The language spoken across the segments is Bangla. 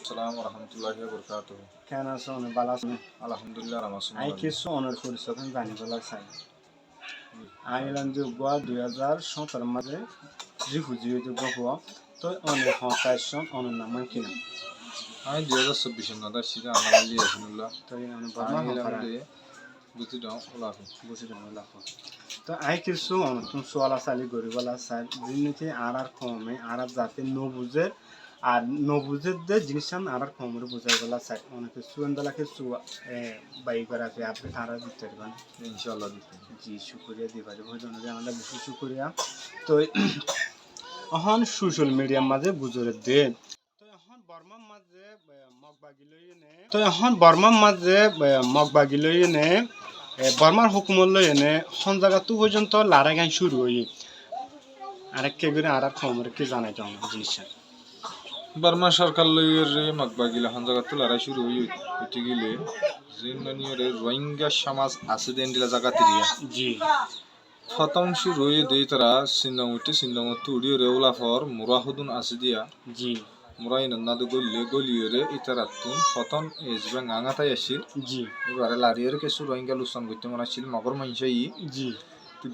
আসসালাম ওয়া রাহমাতুল্লাহি ওয়া বারাকাতুহু। কেন আছো? অনেক ভালো আছো? আলহামদুলিল্লাহ রামাসুম আই কিছু অনেক পরিচয় জানি বলা চাই। আইলাম যে 2017 মাঝে রিফিউজি হইতে গো তো অনেক হতাশন অনেক নাম কিনা আমি 2024 নাদা সিদা আনালি আছিনুল্লাহ তো অনেক বর্মা আইলাম হতারা দে বুঝি দাও ওলাফি বুঝি দেবো লাফ তো আই কিছু অনেক তুমি সোয়ালা চালি গরিবালা চাই যিনি আর কমে আর যাতে ন বুঝে আর নবুজে জিনিস আর কমরে বুঝাই গলা চাই অনেক সুন্দরকে বাই করা আপনি আর দিতে পারবেন ইনশাআল্লাহ দিতে। জি শুক্রিয়া দিবা আমাদের বেশি শুক্রিয়া তো এখন সোশ্যাল মিডিয়ার মাঝে বুঝরে দে তো এখন বর্মার মাঝে মগবাগি লই এনে বর্মার হুকুমত লই এনে হন জায়গাতো পর্যন্ত লড়াই গান শুরু হই আরেক কে করে আর খবর কি জানাই তো আমার জিনিসটা বার্মা সরকার লইয়ের রে মাগবাগিলা হান জায়গা তো লড়াই শুরু হইতে গেলে জিন্নানিয়রে রোহিঙ্গা সমাজ আছে দেন দিলা জায়গা তিরিয়া জি খতম শুরু হয়ে দেই তারা সিন্দামত উড়িয়ে রে ওলাফর মুরাহুদুন আছে দিয়া জি মুরাই নন্নাদ গলিয়ে ইতারাতুন খতম এজবা গাঙাতাই আসিল জি এবারে লারিয়ের কেসু রোহিঙ্গা লুসান করতে মনে ছিল মগর মাইনসাই জি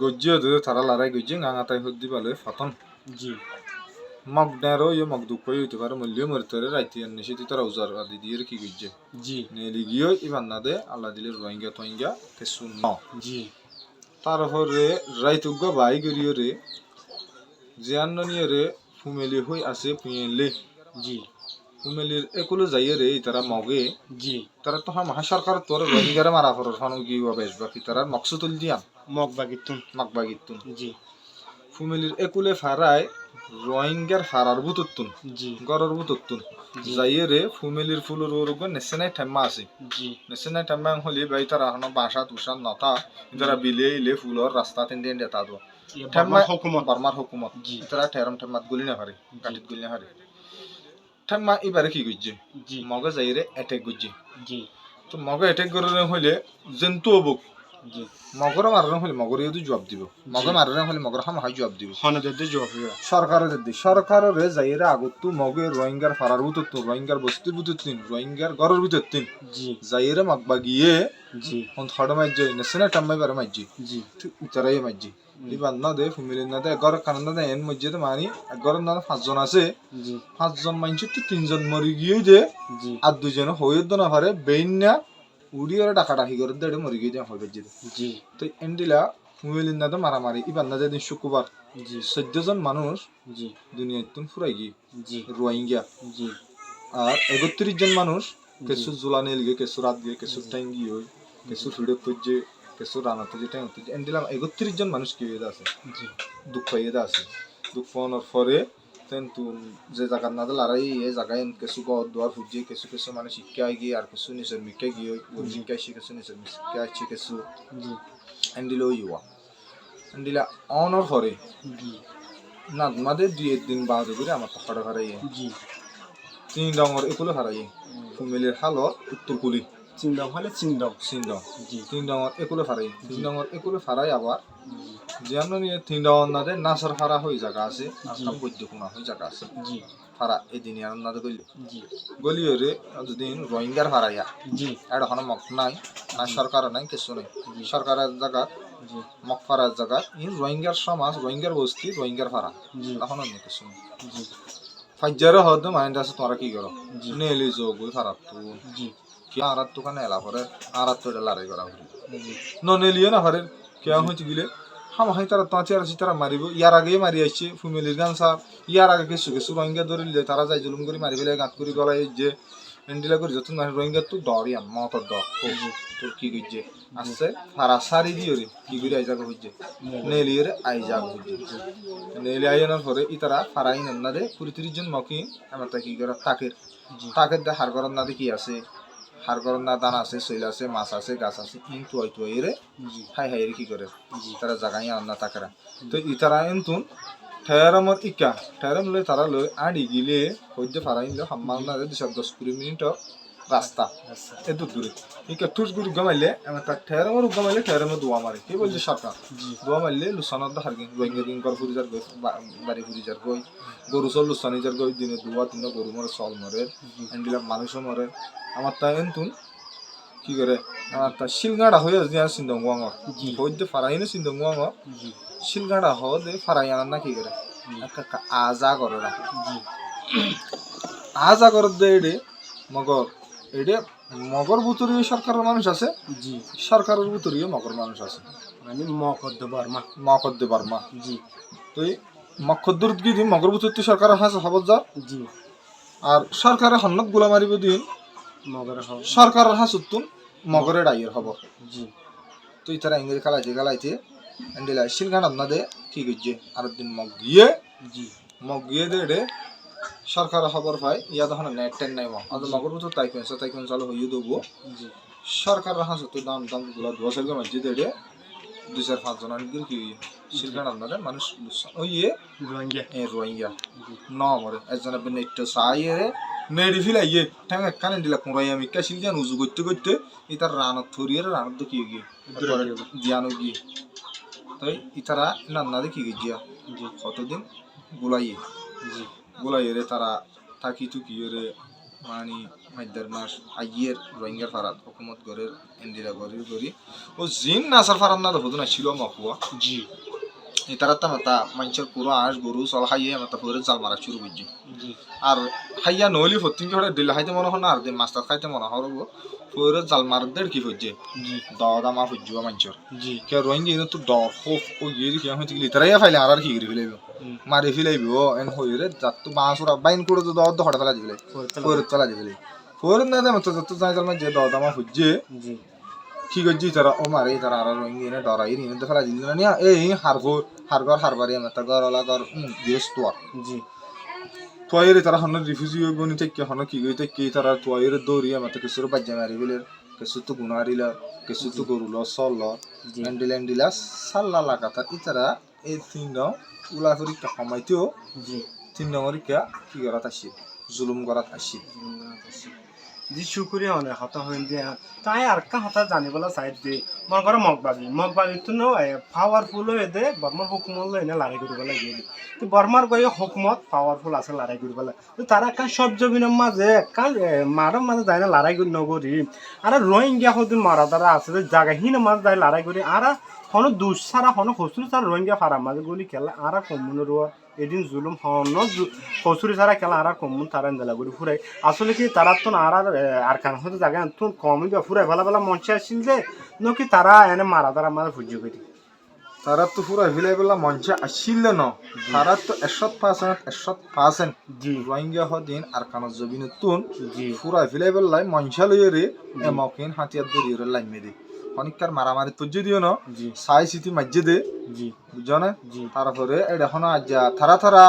গজ্জিও দে তারা লড়াই গজ্জি গাঙাতাই হদ্দি পালে ফতন জি মগ ডেরো ইয়ে মগ দুঃখ হইতে পারে মূল্য মরতরে রাইতে নিশে তারা উজার আদি দিয়ে কি গজ্জে জি নেলি গিয়ে ইবান না দে আল্লাহ দিলে রোহিঙ্গা তোহিঙ্গা কেসু ন জি তারপরে রাইতুগ্গ বাই গরিয় রে জিয়ান্নিয়ে রে ফুমেলি হই আছে পুয়েলে জি ফুমেলির একুলো যাইয়ে রে তারা মগে জি তারা তো হ্যাঁ মহাসরকার তোর রোহিঙ্গারে মারা ফরর ফানো গিয়ে বেশ বাকি তারা মকসুদুল দিয়াম মগবাগিতুন মাকবাগিতুন জি ফুমেলির একুলে ফারায় রোহিঙ্গার ফারার বুতুত্তুন জি গরর বুতুত্তুন জি যাইয়ে রে ফুমেলির ফুলুর ওরগ নেসেনাই ঠাম্মা আছে জি নেসেনাই ঠাম্মা হলি বাই তারা হনো বাসা তুষা নতা তারা বিলে ইলে ফুলর রাস্তা তিন দিন দেতা দো ঠাম্মা হুকুমত বার্মার হুকুমত জি তারা ঠেরম ঠাম্মাত গুলি না হারে কাটিত গুলি না হারে ঠাম্মা এবারে কি গজ্জে জি মগে যাইয়ে রে অ্যাটাক গজ্জে জি তো মগে অ্যাটাক করে হইলে জন্তু অবুক জি মগর মারণ হলে মগর ইউদি জবাব দিব মগর মারণ হলে মগর হাম হাই জবাব দিব হনদে জবাব সরকারের দিদি সরকারের যাইরে আগতো মগে রোহিঙ্গার ফারার বুতত রোহিঙ্গার বস্তির বুতত রোহিঙ্গার গরর বুতত জি যাইরে মাগবা গিয়ে জি হন থড় মাইজে নেসেনা টাম্মাই বারে মাইজে জি উতারাই মাইজে ইবান না দে ফ্যামিলি না দে গর কানন্দা দে এন মসজিদে মানি গর না 5 জন আছে জি 5 জন মাইনছে তো 3 জন মরি গিয়ে দে জি আর দুজন হইদ না পারে বেইন্না উড়িয়ে ডাকা ডাকি করে দে মরি গিয়ে হবে যে জি তো এন্ডিলা ফ্যামিলি না দে মারামারি ইবান না দে শুক্রবার জি 14 জন মানুষ জি দুনিয়াতুন ফুরাই গিয়ে জি রোহিঙ্গা জি আর 31 জন মানুষ কেসু জুলানে লিগে কেসু রাত গিয়ে কেসু টাইঙ্গি হই কেসু ফিডে খুঁজে কেসু রানাতে যে টাইম হতে এন্ডিলাম 31 জন মানুষ কি হয়ে আছে জি দুঃখ হয়ে আছে দুঃখ হওয়ার পরে কিন্তু যে জায়গা না লড়াই এই জায়গায় কেসু গদ দুয়ার খুঁজে কেসু কেসু মানে শিক্ষা গিয়ে আর কেসু নিজের মিকে গিয়ে শিক্ষা শিখেছে নিজের শিক্ষা আছে কেসু জি এন্ডিলো ইউয়া এন্ডিলা অনর পরে জি না মাদের 2 দিন বাদ করে আমার পাহাড় হারাই জি 3 ডাঙর একুলো হারাই ফ্যামিলির হালত উত্তর কুলি চিন্দাও হলে চিন্দাও সিন্ডং জি 3 ডাঙর একুলো ফারাই 3 ডাঙর একুলো ফারাই আবার যেন নিয়ে 3 ডাঙর নাদে নাসর ফারা হই জায়গা আছে আর কাম বৈদ্য কোনা হই জায়গা আছে জি ফারা এদিন আর নাদে গলি জি গলিয়রে দুদিন রোহিঙ্গার ফারাইয়া জি এটা হন মক নাই না সরকার নাই কিছু নাই সরকারের জায়গা জি মক ফারার জায়গা ই রোহিঙ্গার সমাজ রোহিঙ্গার বস্তি রোহিঙ্গার ফারা জি এখন অন্য কিছু নাই জি ফাইজারে হদ মাইন্ড আছে তোমরা কি করো জি নেলি যোগ ফারাত তো জি কি আরাত তো কানে এলা পরে আরাত তো লড়াই করা হল জি ননেলিও না হারের কেয়া হইতে গেলে হাম হাই তারা তাঁচে আর তারা মারিব ইয়ার আগে মারি আসছে ফ্যামিলির গান সার ইয়ার আগে কিছু কিছু রোহিঙ্গা ধরিলে তারা যাই জুলুম করে মারি ফেলে গাঁত করে গলায় যে এন্ডিলা করে যত রোহিঙ্গা তো ডরিয়াম মতর ডর তোর কি করছে আসছে ফারা সারি দিও রে কি করে আইজাগ হইছে নেলিয়ে রে আইজাগ হইছে নেলি আইনার পরে ইতারা ফারাই না দে 30 জন মকি আমার তা কি করে তাকের দে হার করার না দে কি আছে হার গরম না দান আছে শৈল আছে মাছ আছে গাছ আছে ইন তুয়াই তুয়াই রে হাই হাই রে কি করে তারা জাগাই আন না তাকেরা তো ইতারা এনতুন ঠেরামর ইকা ঠেরাম লই তারা লই আড়ি গিলে হইতে ফারাইলে হাম্মাল না রে 10-20 মিনিট রাস্তা এত দূরে ইকা তুস গুরু গমাইলে আমি তা ঠেরে মরু গমাইলে ঠেরে মে দোয়া মারে কি বলছে সরকার দোয়া মারলে লুসানত দা হারগিন রোহিঙ্গা কর ফুরিজার গই বাড়ি ফুরিজার গই গরু চল লুসানি যার গই দিনে দোয়া তিন গরু মরে চল মরে এন্ডিলা মানুষও মরে আমার তা এন্তুন কি করে আমার তা শিলগাড়া হয়ে যায় সিন্দং ওয়াং হইতে ফারাইনে সিন্দং ওয়াং শিলগাড়া হ দে ফারাই আনার না কি করে একটা আজা করে না আজা করে দে এডে মগর এডে মগর বুতরীয় সরকারের মানুষ আছে জি সরকারের বুতরীয় মগর মানুষ আছে মানে মকদ্দ বর্মা মকদ্দে বার্মা জি তো এই মকদ্দুর গিয়ে মগর বুতর তো সরকারের হাসে হবত যা জি আর সরকারের হন্নত গোলা মারিব দিন মগর হ সরকারের হাসুতুন মগরের ডাইয়ের হব জি তো তারা ইংরেজি গালাইতে এন্ডিলা শিলগান না দে কি গিয়ে আর দিন জি মগ গিয়ে দে এডে সরকারের খবর পাই ইয়া তখন নেট টেন নাই মগ মগর বুতর তাই কেন চালু হইয়ে দেবো জি সরকারের হাসুতো দাম গুলা দোয়াশের মসজিদ এডে 2-4-5 জন আনগির কি শিলগান আপনাদের মানুষ ওই রোহিঙ্গা ন মরে একজন আপনি নেট সাইয়ে নেড়ি ফিলাইয়ে ঠ্যাং একখানে দিলা কুড়াই আমি কা শিলগান উজু করতে ইতার রানত থরিয়ে রানত কি গিয়ে জিয়ানো গিয়ে তাই ইতারা নান্নাদে কি গিয়া কতদিন গুলাইয়ে গুলাইয়ে রে তারা থাকি টুকি রে মানে মাইদার মাস আইয়ের রোহিঙ্গার ফারাত হুকুমত গরের ইন্দিরা গরি ও জিন নাসার ফারাত না হতো না ছিল মকুয়া জি ইতারা মাতা মানুষের পুরো আঁশ গরু চল খাইয়ে মাতা পুরো জাল মারা শুরু করছি জি আর খাইয়া নহলি ফতিন কি দিল্লা খাইতে মনে হয় না আর দিন মাছটা খাইতে মনে হয় পুরো জাল মার দেড় কি হচ্ছে দামা হজ্জু মানুষের জি কে রোহিঙ্গা ইনো তো ডর হোক ও গিয়ে কি হইতে গেলি তারাই ফাইলে আর কি গিরি ফেলাইব মারি ফেলাইব এন হইরে যাত তো বাঁশুরা বাইন করে তো দদ হঠাৎ ফেলা দিলে পরে চলা দিলে পরে না দেম তো যত যাই জাল যে দামা হজ্জে জি কি গজ্জি তারা ও মারে তারা আর রোহিঙ্গা এনে ডরাই নি তো ফেলা দিল না এই হারবার এমতা গরলা গর বিয়েস তো জি তোয়াইরে তারা হন রিফিউজি বনি থেকে হন কি গইতে কি তারা তোয়াইরে দৌড়ি আমাতে কিছুর বাজ্জা মারি বিলে কিছু তো গুনারিলা কিছু তো গরুল সল এন্ডিলা সাল্লা লাগাতা ইতারা এই তিন উলা করি কামাইতেও জি তিন নম্বর কি করাত আসি জুলুম করাত আসি জি শুকুরিয়া অনেক হতা হইন যে তাই আর কা হতা জানিবলা সাইড দে মন করে মগবাগি তো নো পাওয়ারফুল হয়ে দে বর্মার হুকুমত লই না লড়াই করিব লাগে তো বর্মার গয়ে হুকুমত পাওয়ারফুল আছে লড়াই করিব লাগে তো তারা কা সব জমিনের মাঝে কা মারার মাঝে যায় না লড়াই করি নগরি আর রোহিঙ্গা হদিন মারা তারা আছে যে জায়গাহীন মাঝে যায় লড়াই করি আর হন দুসারা হন হসুর সারা রোহিঙ্গা ফারা মাঝে গুলি খেলা আর কমুনের এদিন জুলুম হন হসুরি সারা খেলা আর কমুন তারা এন্দলা করি ফুরাই আসলে কি তারা তো আর কান হতে জায়গা তো কমই বা ফুরাই ভালা মঞ্চে আসছিল যে নাকি তারা এনে মারা তারা মাঝে ভুজ্য করি তারা তো পুরো হিলাই বেলা মঞ্চে আসছিল ন তারা তো 100% জি রোহিঙ্গা হদিন আর কানত জবিন তুন জি পুরা হিলাই বেলা মঞ্চা লইয়ে রে এমকিন হাতিয়ার দরিয়ে রে লাইমে দে অনেককার মারামারি তুজ্জে দিও ন জি সাই সিটি মাজ্জে দে জি বুঝছো না জি তারপরে এটা এখন আজ্জা থারা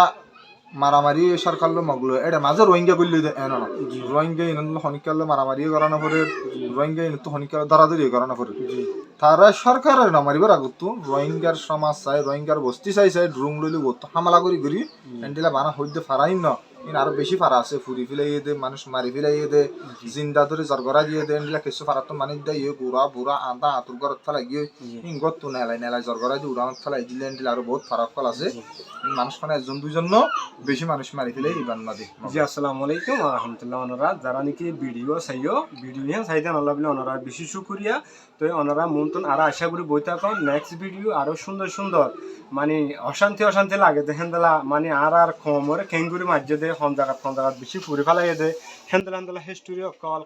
মারামারি সরকার লো মগলো এটা মাঝে রোহিঙ্গা করলি দে এন না রোহিঙ্গা ইন হনিকাল মারামারি করানো পরে রোহিঙ্গা ইন তো হনিকাল দরাদরি করানো পরে তারা সরকারের না মারিবার আগত রোহিঙ্গার সমাজ চাই রোহিঙ্গার বস্তি চাই ড্রুং লইলি গত হামলা করি এন্ডিলা বানা হইতে ফারাইন না ইন আরো বেশি ফারা আছে ফুরি ফিলাই দে মানুষ মারি ফিলাই দে জিন্দা ধরে জরগরা দিয়ে দে এন্ডিলা কিছু ফারা তো মানি দেয় গুড়া বুড়া আদা আতুর গরত ফেলাই গিয়ে ইন গত তো নেলাই জরগরা দিয়ে উড়ান ফেলাই দিলে এন্ডিলা আরো বহুত ফারাক ফল আছে মানুষ মানে একজন দুইজন বেশি মানুষ মারি ফেলাই ইবান না দে জি আসসালামু আলাইকুম ওয়া রাহমাতুল্লাহি ওয়া বারাকাতুহু যারা নাকি ভিডিও চাইতেন আল্লাহ বলে ওনারা বেশি শুকরিয়া তো ওনারা মনতুন আর আশা করি বইতা কোন নেক্সট ভিডিও আরো সুন্দর মানে অশান্তি লাগে দেখেন দলা মানে আর কমরে কেঙ্গুরি মাঝে দে হন জায়গা বেশি ফুরি ফেলাই দে হেন্দলা হিস্টোরি কল